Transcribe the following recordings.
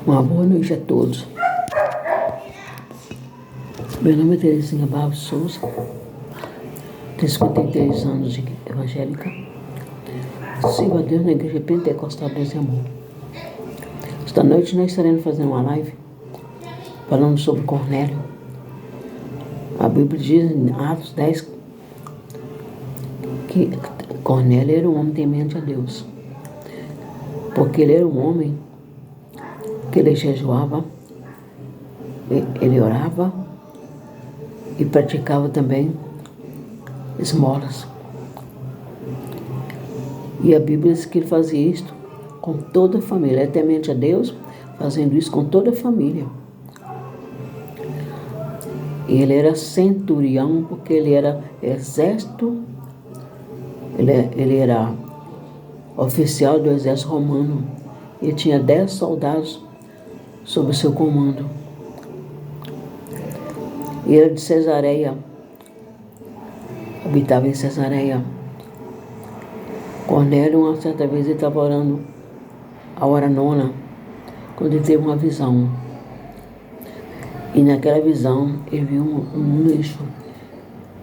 Uma boa noite a todos. Meu nome é Terezinha Barros Souza, tenho 53 anos de evangélica. Sirvo a Deus na Igreja Pentecostal Deus e Amor. Esta noite nós estaremos fazendo uma live falando sobre Cornélio. A Bíblia diz em Atos 10 que Cornélio era um homem temente a Deus, porque ele era um homem que ele jejuava, ele orava e praticava também esmolas. E a Bíblia diz que ele fazia isto com toda a família, ele temente a Deus, fazendo isso com toda a família. E ele era centurião, porque ele era exército, ele era oficial do exército romano. Ele tinha 10 soldados sob o seu comando. E ele era de Cesareia, habitava em Cesareia. Cornélio, uma certa vez, ele estava orando a hora nona, quando ele teve uma visão. E naquela visão, ele viu um lixo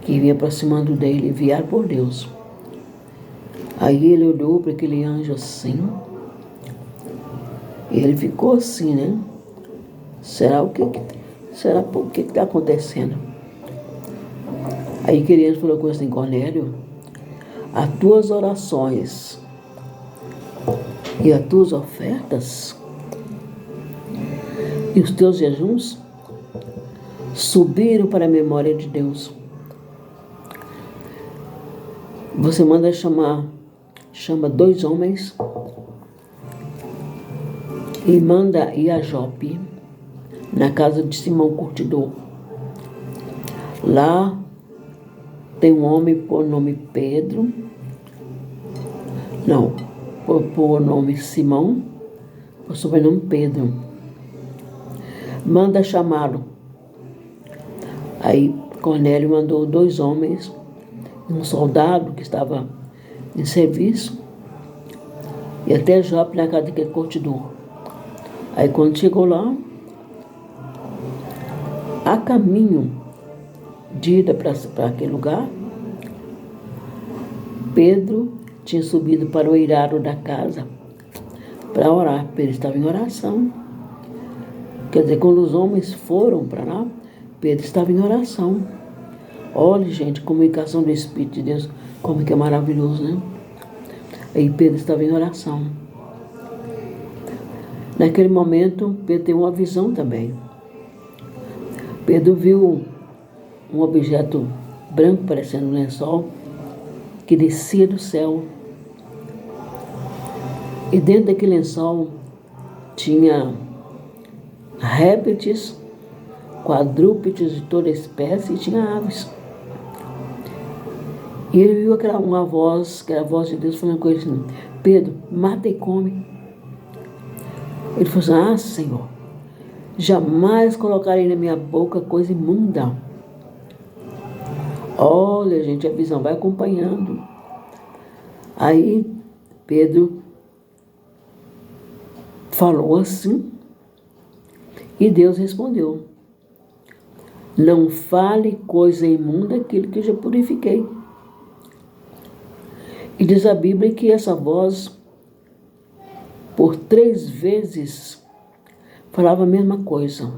que vinha aproximando dele, enviado por Deus. Aí ele olhou para aquele anjo assim, e ele ficou assim, né? Será por que está acontecendo? Aí aquele anjo falou com assim: Cornélio, as tuas orações e as tuas ofertas e os teus jejuns subiram para a memória de Deus. Você manda chama 2 homens e manda ir a Jope, na casa de Simão Curtidor. Lá tem um homem por nome Pedro, por nome Simão, por sobrenome Pedro. Manda chamá-lo. Aí Cornélio mandou 2 homens, um soldado que estava em serviço, e até Jope, na casa daquele curtidor. Aí quando chegou lá, a caminho de ida para aquele lugar, Pedro tinha subido para o eirado da casa para orar. Pedro estava em oração. Quer dizer, quando os homens foram para lá, Pedro estava em oração. Olha, gente, comunicação do Espírito de Deus, como que é maravilhoso, né? Aí Pedro estava em oração. Naquele momento, Pedro teve uma visão também. Pedro viu um objeto branco, parecendo um lençol, que descia do céu. E dentro daquele lençol tinha répteis, quadrúpedes de toda espécie, e tinha aves. E ele viu uma voz, que era a voz de Deus, falando com ele assim: Pedro, mata e come. Ele falou assim: Senhor, jamais colocarei na minha boca coisa imunda. Olha, gente, a visão vai acompanhando. Aí Pedro falou assim, e Deus respondeu: não fale coisa imunda aquilo que eu já purifiquei. E diz a Bíblia que essa voz, por 3 vezes, falava a mesma coisa.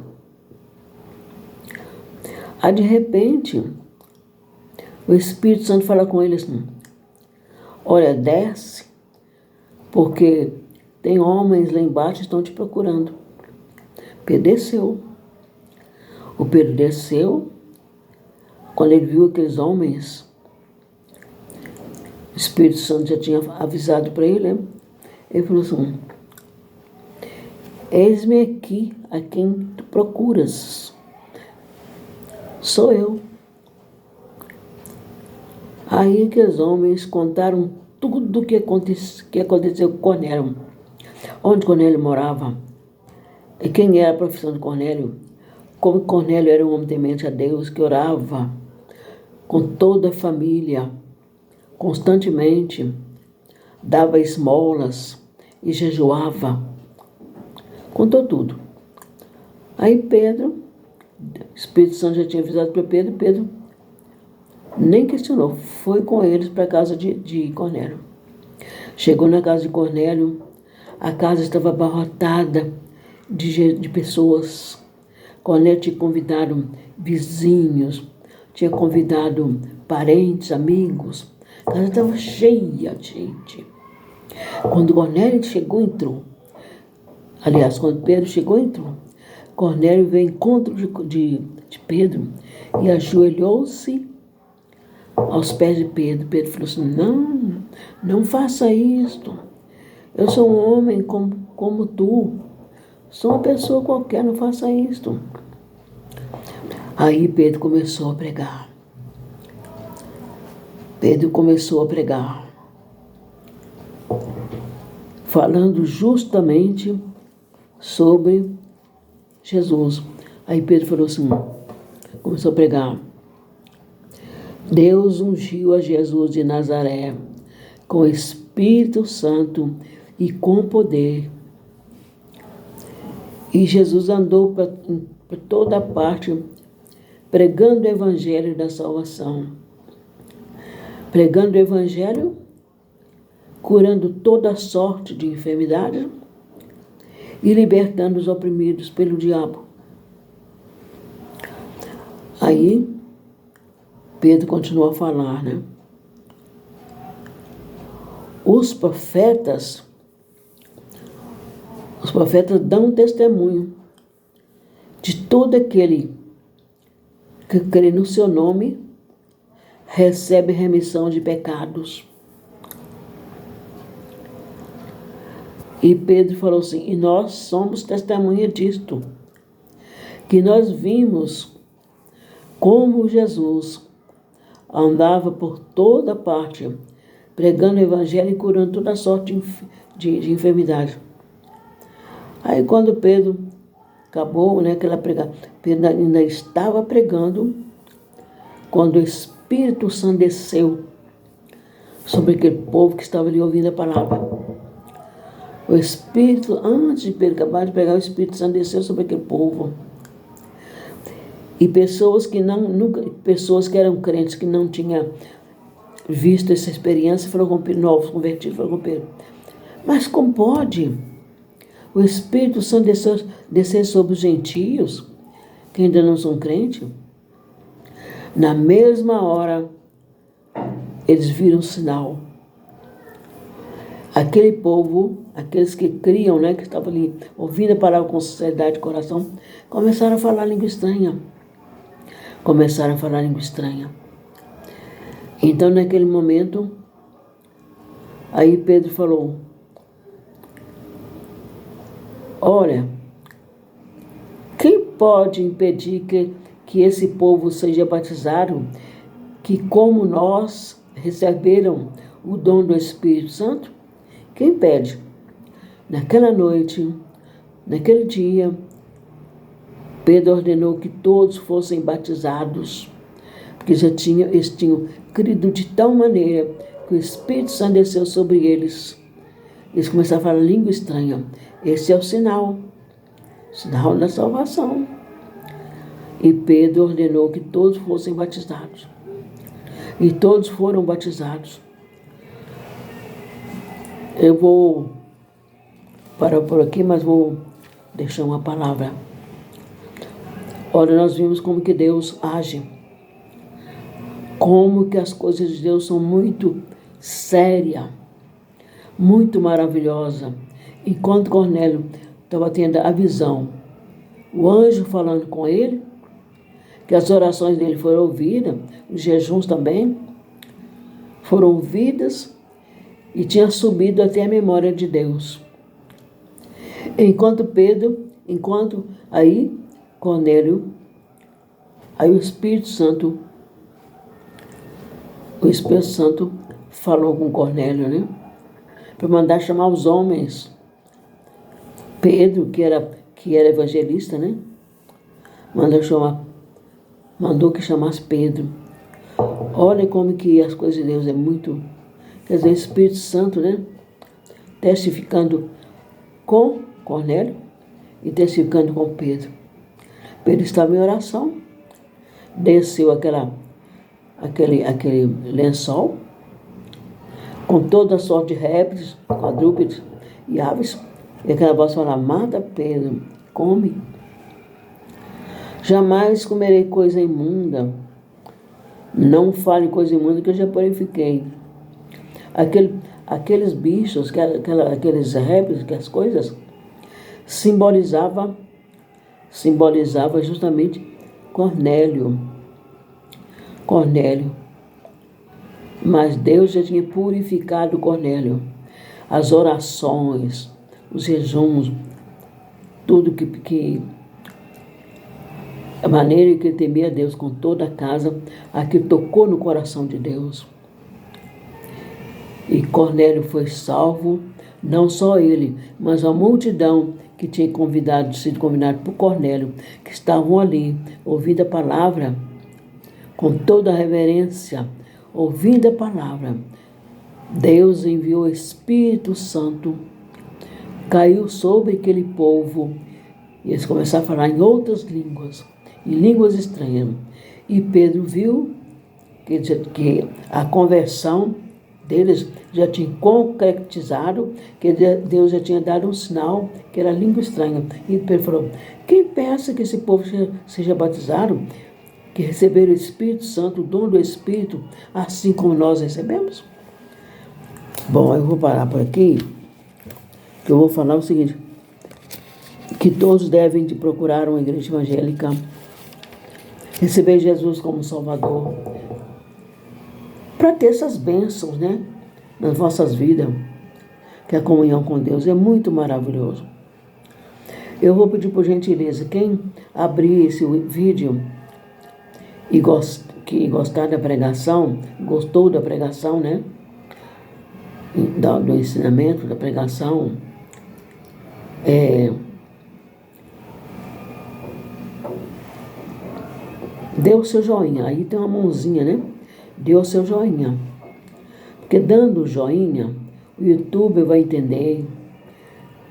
Aí, de repente, o Espírito Santo fala com ele assim: olha, desce, porque tem homens lá embaixo que estão te procurando. Pedro desceu. O Pedro desceu. Quando ele viu aqueles homens, o Espírito Santo já tinha avisado para ele, né? Ele falou assim: eis-me aqui a quem tu procuras. Sou eu. Aí aqueles homens contaram tudo o que aconteceu com Cornélio. Onde Cornélio morava, e quem era a profissão de Cornélio, como Cornélio era um homem temente a Deus, que orava com toda a família, constantemente, dava esmolas e jejuava. Contou tudo. Aí Pedro, o Espírito Santo já tinha avisado para Pedro, Pedro nem questionou, foi com eles para a casa de Cornélio. Chegou na casa de Cornélio, a casa estava abarrotada de pessoas. Cornélio tinha convidado vizinhos, tinha convidado parentes, amigos. A casa estava cheia de gente. Quando Cornélio chegou, entrou. Aliás, quando Pedro chegou, entrou. Cornélio veio ao encontro de Pedro e ajoelhou-se aos pés de Pedro. Pedro falou assim, não faça isto. Eu sou um homem como tu. Sou uma pessoa qualquer, não faça isto. Aí Pedro começou a pregar. Pedro começou a pregar, falando justamente sobre Jesus. Aí Pedro falou assim, começou a pregar. Deus ungiu a Jesus de Nazaré com Espírito Santo e com poder. E Jesus andou para toda parte, pregando o evangelho da salvação. Pregando o evangelho, curando toda sorte de enfermidade e libertando os oprimidos pelo diabo. Aí, Pedro continuou a falar, né? Os profetas dão testemunho de todo aquele que crê no seu nome, recebe remissão de pecados. E Pedro falou assim, e nós somos testemunha disto, que nós vimos como Jesus andava por toda parte, pregando o evangelho e curando toda sorte de enfermidade. Aí quando Pedro acabou, né, aquela pregação, Pedro ainda estava pregando, quando o Espírito Santo desceu sobre aquele povo que estava ali ouvindo a palavra. O Espírito, antes de Pedro acabar de pregar, o Espírito Santo desceu sobre aquele povo. E pessoas que eram crentes, que não tinham visto essa experiência, foram com Pedro, novos convertidos, foram com Pedro. Mas como pode o Espírito Santo descer sobre os gentios, que ainda não são crentes? Na mesma hora, eles viram um sinal. Aquele povo, aqueles que criam, né, que estavam ali ouvindo a palavra com sinceridade de coração, começaram a falar língua estranha. Então, naquele momento, aí Pedro falou, olha, quem pode impedir que esse povo seja batizado, que como nós receberam o dom do Espírito Santo? Quem impede? Naquela noite, naquele dia, Pedro ordenou que todos fossem batizados, porque eles tinham crido de tal maneira que o Espírito Santo desceu sobre eles. Eles começaram a falar língua estranha. Esse é o sinal da salvação. E Pedro ordenou que todos fossem batizados. E todos foram batizados. Eu vou parar por aqui, mas vou deixar uma palavra. Ora, nós vimos como que Deus age, como que as coisas de Deus são muito sérias, muito maravilhosas. Enquanto Cornélio estava tendo a visão, o anjo falando com ele, que as orações dele foram ouvidas, os jejuns também foram ouvidas e tinha subido até a memória de Deus. Enquanto Cornélio, aí o Espírito Santo falou com Cornélio, né? Para mandar chamar os homens. Pedro, que era evangelista, né? Mandou que chamasse Pedro. Olha como que as coisas de Deus é muito... Quer dizer, Espírito Santo, né? testificando com Cornélio e testificando com Pedro. Pedro estava em oração, desceu aquele lençol com toda a sorte de répteis, quadrúpedes e aves, e aquela voz falava: mata Pedro, come. Jamais comerei coisa imunda. Não fale coisa imunda que eu já purifiquei. Aqueles bichos, aqueles répteis, aquelas coisas, simbolizava justamente Cornélio. Mas Deus já tinha purificado Cornélio. As orações, os jejuns, tudo que a maneira que ele temia a Deus com toda a casa, aquilo tocou no coração de Deus. E Cornélio foi salvo, não só ele, mas a multidão que tinha sido convidado por Cornélio, que estavam ali, ouvindo a palavra, com toda a reverência, ouvindo a palavra. Deus enviou o Espírito Santo, caiu sobre aquele povo, e eles começaram a falar em outras línguas, em línguas estranhas. E Pedro viu que a conversão deles já tinha concretizado, que Deus já tinha dado um sinal que era língua estranha. E Pedro falou: quem pensa que esse povo seja batizado, que receberam o Espírito Santo, o dom do Espírito, assim como nós recebemos? Bom, eu vou parar por aqui, que eu vou falar o seguinte, que todos devem de procurar uma igreja evangélica, receber Jesus como Salvador, para ter essas bênçãos, né, nas vossas vidas, que a comunhão com Deus é muito maravilhoso. Eu vou pedir por gentileza, quem abrir esse vídeo e gostar da pregação, gostou da pregação, né, do ensinamento, da pregação, dê o seu joinha, aí tem uma mãozinha, né? Dê o seu joinha. Porque dando o joinha, o YouTube vai entender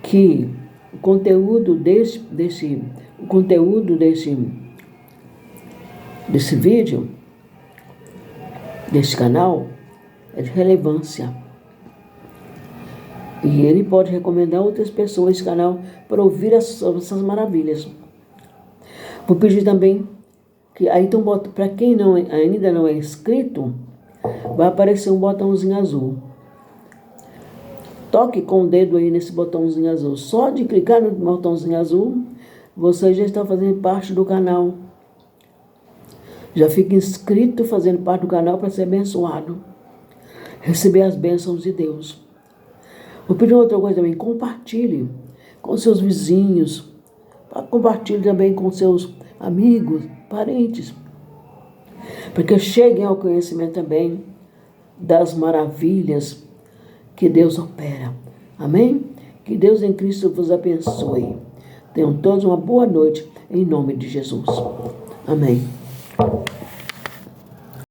que o conteúdo desse vídeo, desse canal, é de relevância. E ele pode recomendar outras pessoas esse canal para ouvir essas maravilhas. Vou pedir também que aí então, para quem ainda não é inscrito, vai aparecer um botãozinho azul. Toque com o dedo aí nesse botãozinho azul. Só de clicar no botãozinho azul, você já está fazendo parte do canal. Já fica inscrito, fazendo parte do canal para ser abençoado. Receber as bênçãos de Deus. Vou pedir outra coisa também, compartilhe com seus vizinhos, compartilhe também com seus amigos, parentes, para que cheguem ao conhecimento também das maravilhas que Deus opera. Amém? Que Deus em Cristo vos abençoe. Tenham todos uma boa noite, em nome de Jesus. Amém.